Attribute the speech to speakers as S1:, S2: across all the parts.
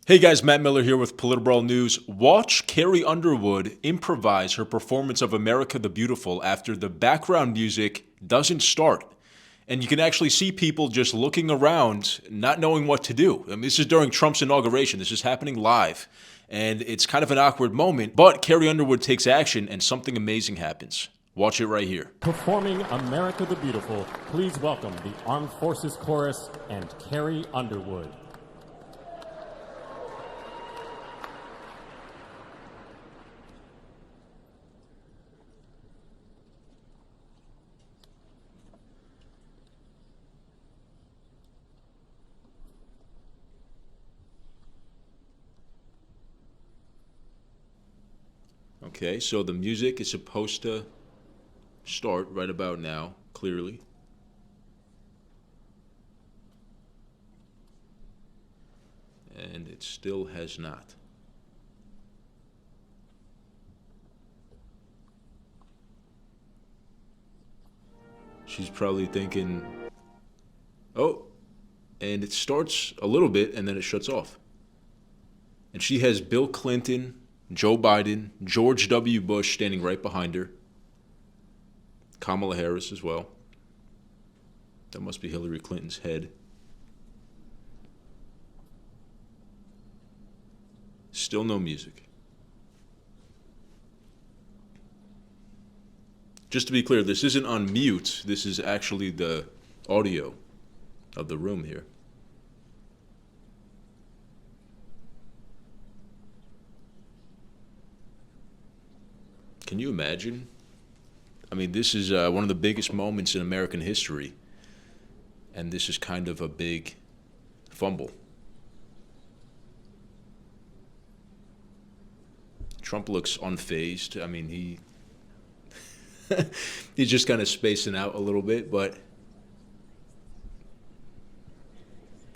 S1: Hey guys, Matt Miller here with PolitiBrawl News. Watch Carrie Underwood improvise her performance of America the Beautiful after the background music doesn't start. And you can actually see people just looking around, not knowing what to do. I mean, this is during Trump's inauguration. This is happening live. And it's kind of an awkward moment, but Carrie Underwood takes action and something amazing happens. Watch it right here.
S2: Performing America the Beautiful, please welcome the Armed Forces Chorus and Carrie Underwood.
S1: Okay, so the music is supposed to start right about now, clearly. And it still has not. She's probably thinking, oh, and it starts a little bit and then it shuts off. And she has Bill Clinton, Joe Biden, George W. Bush standing right behind her. Kamala Harris as well. That must be Hillary Clinton's head. Still no music. Just to be clear, this isn't on mute. This is actually the audio of the room here. Can you imagine? I mean, this is one of the biggest moments in American history, and this is kind of a big fumble. Trump looks unfazed. I mean, he's just kind of spacing out a little bit, but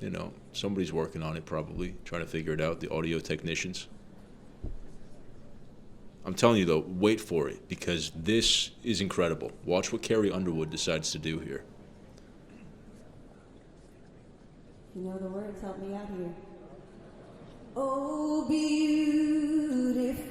S1: you know, somebody's working on it probably, trying to figure it out, the audio technicians. I'm telling you though, wait for it, because this is incredible. Watch what Carrie Underwood decides to do here.
S3: You know the words, help me out here. Oh, beautiful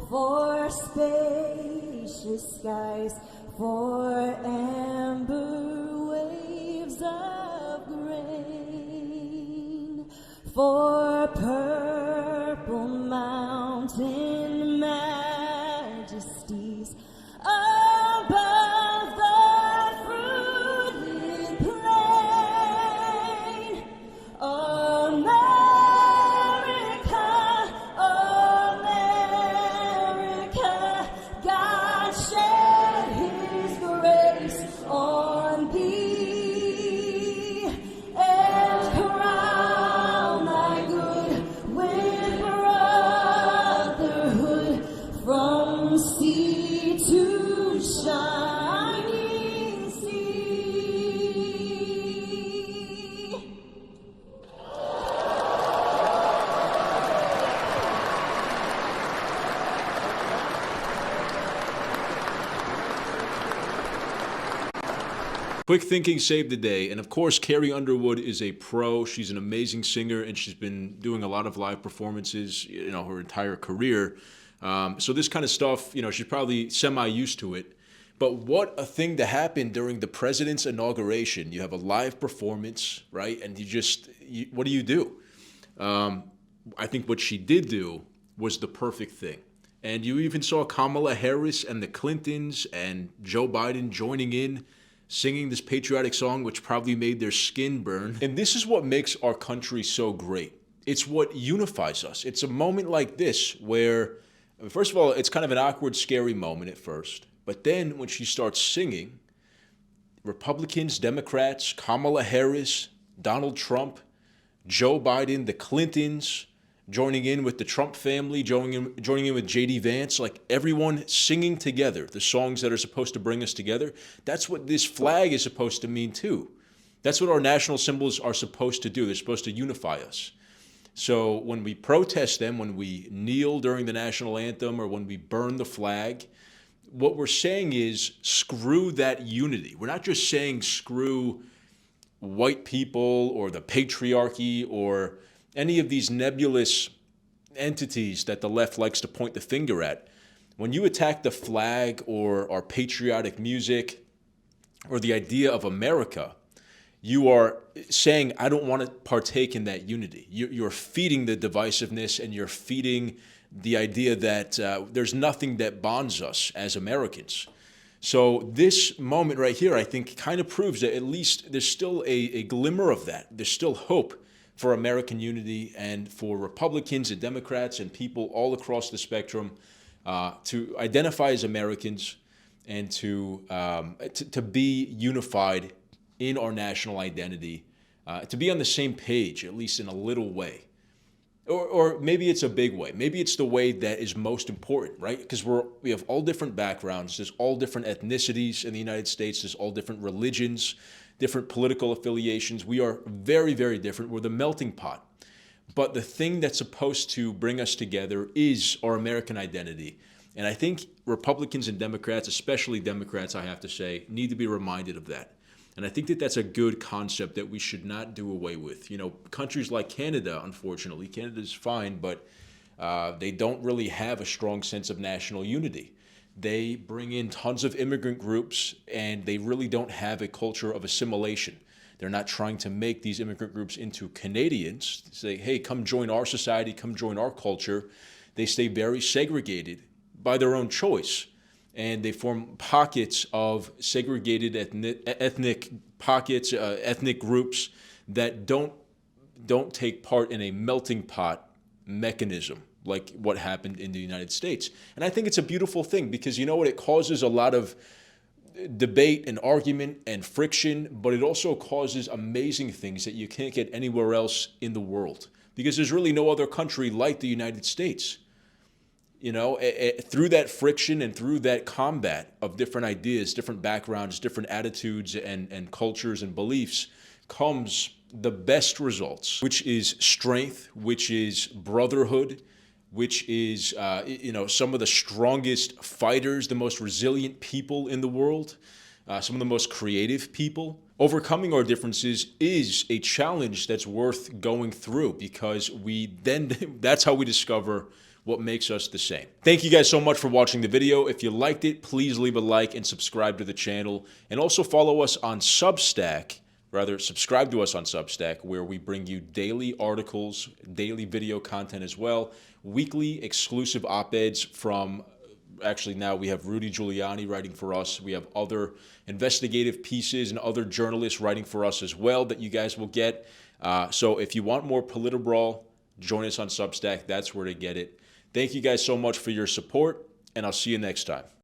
S3: for spacious skies, for amber waves of grain, for purple mountain majesties above the fruited plain. America, America, God shed His grace on thee and crown thy good with brotherhood from sea to shining sea.
S1: Quick thinking saved the day. And of course, Carrie Underwood is a pro. She's an amazing singer, and she's been doing a lot of live performances, you know, her entire career. So this kind of stuff, you know, she's probably semi-used to it. But what a thing to happen during the president's inauguration. You have a live performance, right? And what do you do? I think what she did do was the perfect thing. And you even saw Kamala Harris and the Clintons and Joe Biden joining in, singing this patriotic song, which probably made their skin burn. And this is what makes our country so great. It's what unifies us. It's a moment like this where, first of all, it's kind of an awkward, scary moment at first. But then when she starts singing, Republicans, Democrats, Kamala Harris, Donald Trump, Joe Biden, the Clintons, joining in with the Trump family, joining in with J.D. Vance, like everyone singing together, the songs that are supposed to bring us together. That's what this flag is supposed to mean too. That's what our national symbols are supposed to do. They're supposed to unify us. So when we protest them, when we kneel during the national anthem, or when we burn the flag, what we're saying is screw that unity. We're not just saying screw white people or the patriarchy or any of these nebulous entities that the left likes to point the finger at. When you attack the flag or our patriotic music or the idea of America, you are saying, I don't want to partake in that unity. You're feeding the divisiveness, and you're feeding the idea that there's nothing that bonds us as Americans. So this moment right here, I think, kind of proves that at least there's still a glimmer of that. There's still hope for American unity and for Republicans and Democrats and people all across the spectrum to identify as Americans and to be unified in our national identity, to be on the same page, at least in a little way. Or maybe it's a big way. Maybe it's the way that is most important, right? Because we have all different backgrounds. There's all different ethnicities in the United States. There's all different religions, different political affiliations. We are very, very different. We're the melting pot. But the thing that's supposed to bring us together is our American identity. And I think Republicans and Democrats, especially Democrats, I have to say, need to be reminded of that. And I think that that's a good concept that we should not do away with. You know, countries like Canada, unfortunately, Canada's fine, but they don't really have a strong sense of national unity. They bring in tons of immigrant groups, and they really don't have a culture of assimilation. They're not trying to make these immigrant groups into Canadians, say, hey, come join our society, come join our culture. They stay very segregated by their own choice. And they form pockets of segregated ethnic pockets, ethnic groups that don't take part in a melting pot mechanism like what happened in the United States. And I think it's a beautiful thing because, you know what, it causes a lot of debate and argument and friction, but it also causes amazing things that you can't get anywhere else in the world because there's really no other country like the United States. You know, through that friction and through that combat of different ideas, different backgrounds, different attitudes and cultures and beliefs comes the best results, which is strength, which is brotherhood, which is, some of the strongest fighters, the most resilient people in the world, some of the most creative people. Overcoming our differences is a challenge that's worth going through because that's how we discover what makes us the same. Thank you guys so much for watching the video. If you liked it, please leave a like and subscribe to the channel. And also follow us on Substack, subscribe to us on Substack, where we bring you daily articles, daily video content as well, weekly exclusive op-eds from, actually now we have Rudy Giuliani writing for us. We have other investigative pieces and other journalists writing for us as well that you guys will get. So if you want more PolitiBrawl, join us on Substack. That's where to get it. Thank you guys so much for your support, and I'll see you next time.